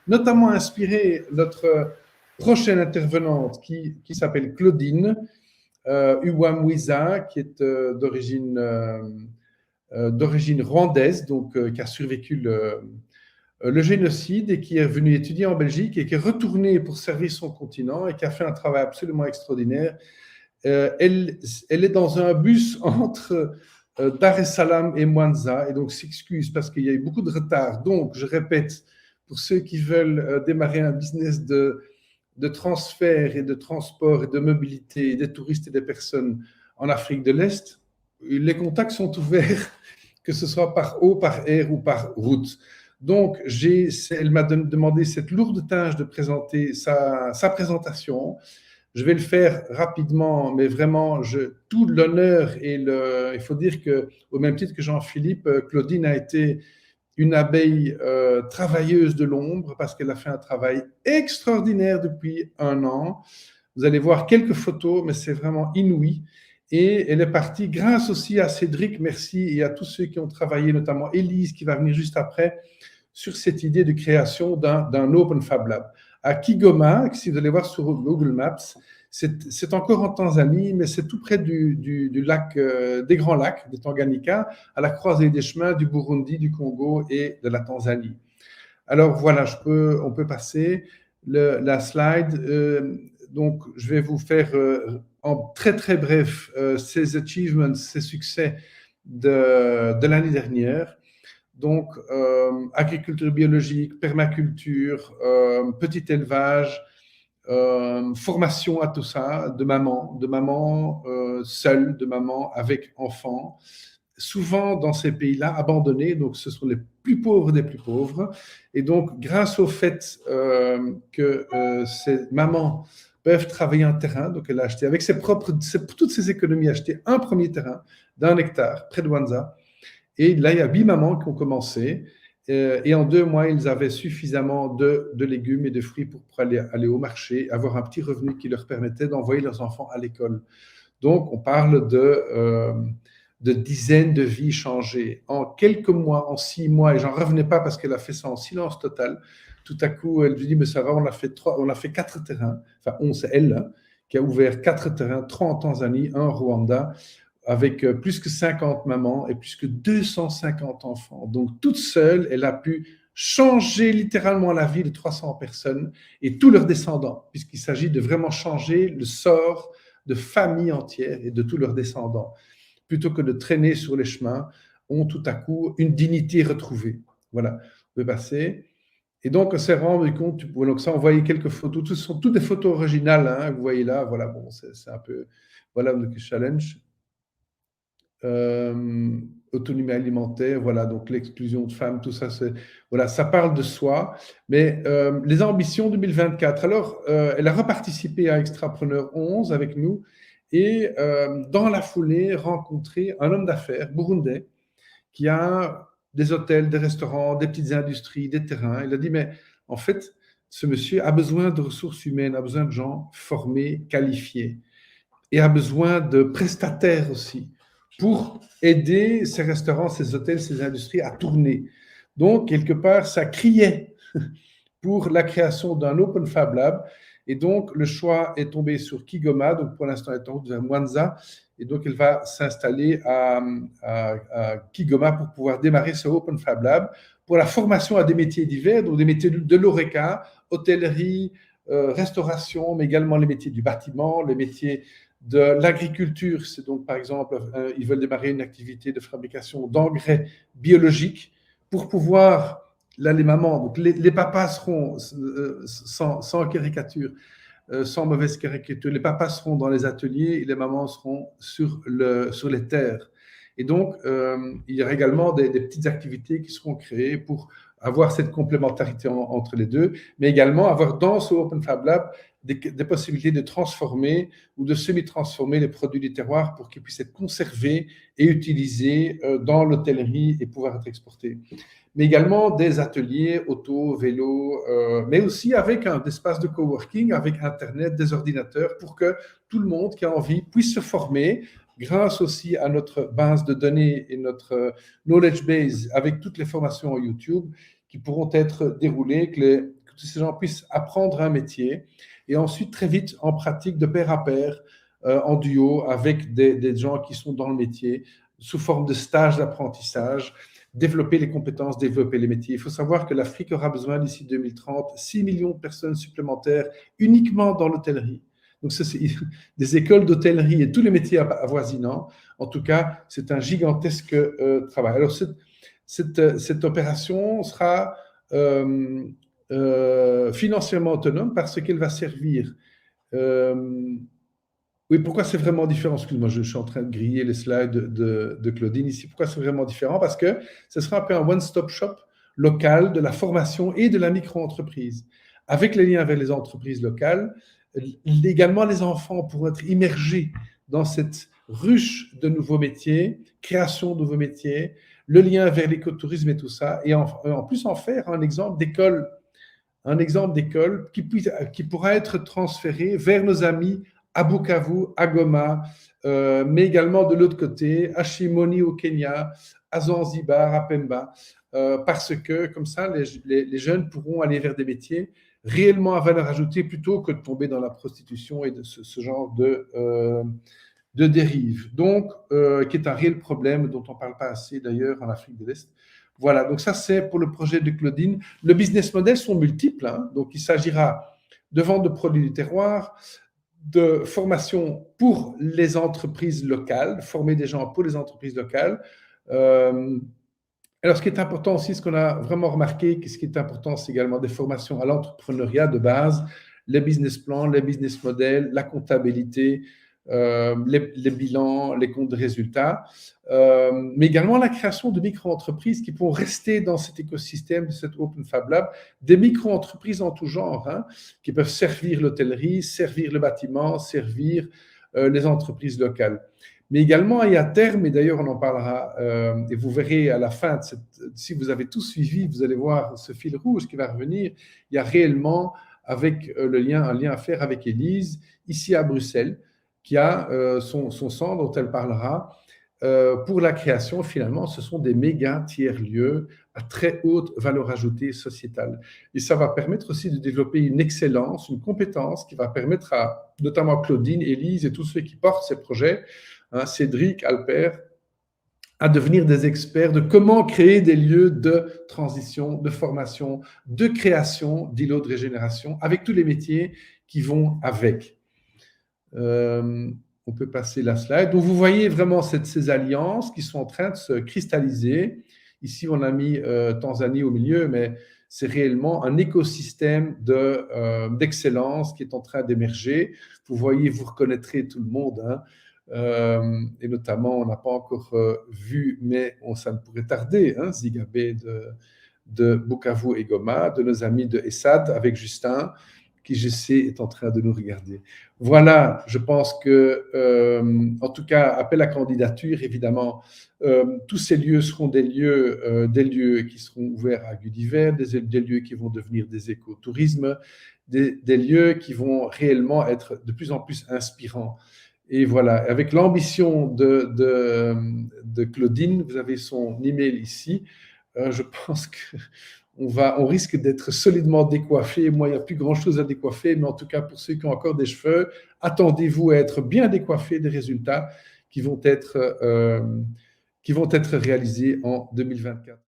notamment inspiré notre prochaine intervenante qui s'appelle Claudine Uwamwiza, qui est d'origine rwandaise, donc qui a survécu le génocide et qui est venue étudier en Belgique et qui est retournée pour servir son continent et qui a fait un travail absolument extraordinaire. Elle est dans un bus entre Dar es Salaam et Mwanza et donc s'excuse parce qu'il y a eu beaucoup de retard. Donc, je répète, pour ceux qui veulent démarrer un business de transfert et de transport et de mobilité des touristes et des personnes en Afrique de l'Est, les contacts sont ouverts, que ce soit par eau, par air ou par route. Donc, elle m'a demandé cette lourde tâche de présenter sa présentation. Je vais le faire rapidement, mais vraiment, tout l'honneur il faut dire qu'au même titre que Jean-Philippe, Claudine a été une abeille travailleuse de l'ombre parce qu'elle a fait un travail extraordinaire depuis 1 an. Vous allez voir quelques photos, mais c'est vraiment inouï. Et elle est partie grâce aussi à Cédric, merci, et à tous ceux qui ont travaillé, notamment Élise qui va venir juste après, sur cette idée de création d'un Open Fab Lab. À Kigoma, si vous allez voir sur Google Maps, c'est encore en Tanzanie, mais c'est tout près du lac, des Grands Lacs de Tanganyika, à la croisée des chemins du Burundi, du Congo et de la Tanzanie. Alors voilà, on peut passer la slide. Donc, je vais vous faire en très très bref ces achievements, ces succès de l'année dernière. Donc, agriculture biologique, permaculture, petit élevage, formation à tout ça, de maman seule, de maman avec enfant, souvent dans ces pays-là abandonnés, donc ce sont les plus pauvres des plus pauvres. Et donc, grâce au fait que ces mamans peuvent travailler un terrain, donc elle a acheté avec toutes ses économies, acheté un premier terrain d'1 hectare près de Wanza. Et là, il y a 8 mamans qui ont commencé. Et en 2 mois, ils avaient suffisamment de légumes et de fruits pour aller au marché, avoir un petit revenu qui leur permettait d'envoyer leurs enfants à l'école. Donc, on parle de dizaines de vies changées. En quelques mois, en 6 mois, et j'en revenais pas parce qu'elle a fait ça en silence total, tout à coup, elle lui dit, mais ça va, on a fait 4 terrains. Enfin, c'est elle hein, qui a ouvert 4 terrains, 3 en Tanzanie, 1 au Rwanda, avec plus que 50 mamans et plus que 250 enfants. Donc, toute seule, elle a pu changer littéralement la vie de 300 personnes et tous leurs descendants, puisqu'il s'agit de vraiment changer le sort de familles entières et de tous leurs descendants. Plutôt que de traîner sur les chemins, ont tout à coup une dignité retrouvée. Voilà, vous pouvez passer. Et donc, on s'est rendu compte, donc ça, on voyait quelques photos, ce sont toutes des photos originales, hein, vous voyez là, voilà, bon, c'est un peu, voilà le challenge. Autonomie alimentaire, voilà, donc l'exclusion de femmes, tout ça, voilà, ça parle de soi. Mais les ambitions 2024, alors, elle a reparticipé à Extrapreneur 11 avec nous et dans la foulée, rencontré un homme d'affaires burundais qui a des hôtels, des restaurants, des petites industries, des terrains. Il a dit, mais en fait, ce monsieur a besoin de ressources humaines, a besoin de gens formés, qualifiés et a besoin de prestataires aussi pour aider ces restaurants, ces hôtels, ces industries à tourner. Donc, quelque part, ça criait pour la création d'un Open Fab Lab. Et donc, le choix est tombé sur Kigoma. Donc, pour l'instant, elle est en route vers Mwanza. Et donc, elle va s'installer à Kigoma pour pouvoir démarrer ce Open Fab Lab pour la formation à des métiers divers, donc des métiers de l'ORECA, hôtellerie, restauration, mais également les métiers du bâtiment, les métiers de l'agriculture. C'est donc, par exemple, ils veulent démarrer une activité de fabrication d'engrais biologiques pour pouvoir, là, les mamans, donc les papas seront, sans caricature, sans mauvaise caricature, les papas seront dans les ateliers et les mamans seront sur les terres. Et donc, il y aura également des petites activités qui seront créées pour avoir cette complémentarité entre les deux, mais également avoir dans ce Open Fab Lab des possibilités de transformer ou de semi-transformer les produits du terroir pour qu'ils puissent être conservés et utilisés dans l'hôtellerie et pouvoir être exportés. Mais également des ateliers auto, vélo, mais aussi avec un espace de coworking, avec Internet, des ordinateurs, pour que tout le monde qui a envie puisse se former grâce aussi à notre base de données et notre knowledge base avec toutes les formations en YouTube, qui pourront être déroulés, que tous ces gens puissent apprendre un métier et ensuite très vite en pratique de pair à pair, en duo avec des gens qui sont dans le métier, sous forme de stage d'apprentissage, développer les compétences, développer les métiers. Il faut savoir que l'Afrique aura besoin d'ici 2030 6 millions de personnes supplémentaires uniquement dans l'hôtellerie. Donc, ça, c'est des écoles d'hôtellerie et tous les métiers avoisinants. En tout cas, c'est un gigantesque travail. Alors, cette opération sera financièrement autonome parce qu'elle va servir. Oui, pourquoi c'est vraiment différent? Excuse-moi, je suis en train de griller les slides de Claudine ici. Pourquoi c'est vraiment différent? Parce que ce sera un peu un one-stop shop local de la formation et de la micro-entreprise. Avec les liens vers les entreprises locales, également les enfants pourront être immergés dans cette ruche de nouveaux métiers, création de nouveaux métiers, le lien vers l'écotourisme et tout ça, et en plus en faire un exemple d'école qui pourra être transféré vers nos amis à Bukavu, à Goma, mais également de l'autre côté, à Shimoni au Kenya, à Zanzibar, à Pemba, parce que comme ça, les jeunes pourront aller vers des métiers réellement à valeur ajoutée plutôt que de tomber dans la prostitution et de ce genre de dérive. Donc, qui est un réel problème dont on ne parle pas assez d'ailleurs en Afrique de l'Est. Voilà, donc ça c'est pour le projet de Claudine. Le business model sont multiples, hein, donc il s'agira de vente de produits du terroir, de formation pour les entreprises locales, former des gens pour les entreprises locales. Alors, ce qui est important aussi, ce qu'on a vraiment remarqué, ce qui est important, c'est également des formations à l'entrepreneuriat de base, les business plans, les business models, la comptabilité, les bilans, les comptes de résultats, mais également la création de micro-entreprises qui pourront rester dans cet écosystème de cette Open Fab Lab, des micro-entreprises en tout genre, hein, qui peuvent servir l'hôtellerie, servir le bâtiment, servir les entreprises locales. Mais également, et à terme, et d'ailleurs on en parlera, et vous verrez à la fin, si vous avez tout suivi, vous allez voir ce fil rouge qui va revenir, il y a réellement avec un lien à faire avec Élise, ici à Bruxelles, qui a son centre dont elle parlera. Pour la création, finalement, ce sont des méga tiers-lieux à très haute valeur ajoutée sociétale. Et ça va permettre aussi de développer une excellence, une compétence qui va permettre à, notamment Claudine, Élise et tous ceux qui portent ces projets, hein, Cédric, Alper, à devenir des experts de comment créer des lieux de transition, de formation, de création d'îlots de régénération, avec tous les métiers qui vont avec. On peut passer la slide. Donc, vous voyez vraiment ces alliances qui sont en train de se cristalliser. Ici, on a mis Tanzanie au milieu, mais c'est réellement un écosystème d'excellence qui est en train d'émerger. Vous voyez, vous reconnaîtrez tout le monde, hein. Et notamment, on n'a pas encore vu, mais ça ne pourrait tarder, hein, Zigabé de Bukavu et Goma, de nos amis de ESSAD avec Justin, qui, je sais, est en train de nous regarder. Voilà, je pense que, en tout cas, appel à candidature, évidemment, tous ces lieux seront des lieux qui seront ouverts à Gudivert, des lieux qui vont devenir des écotourismes, des lieux qui vont réellement être de plus en plus inspirants. Et voilà, avec l'ambition de Claudine, vous avez son email ici, je pense qu'on risque d'être solidement décoiffé. Moi, il n'y a plus grand-chose à décoiffer, mais en tout cas, pour ceux qui ont encore des cheveux, attendez-vous à être bien décoiffés des résultats qui vont être réalisés en 2024.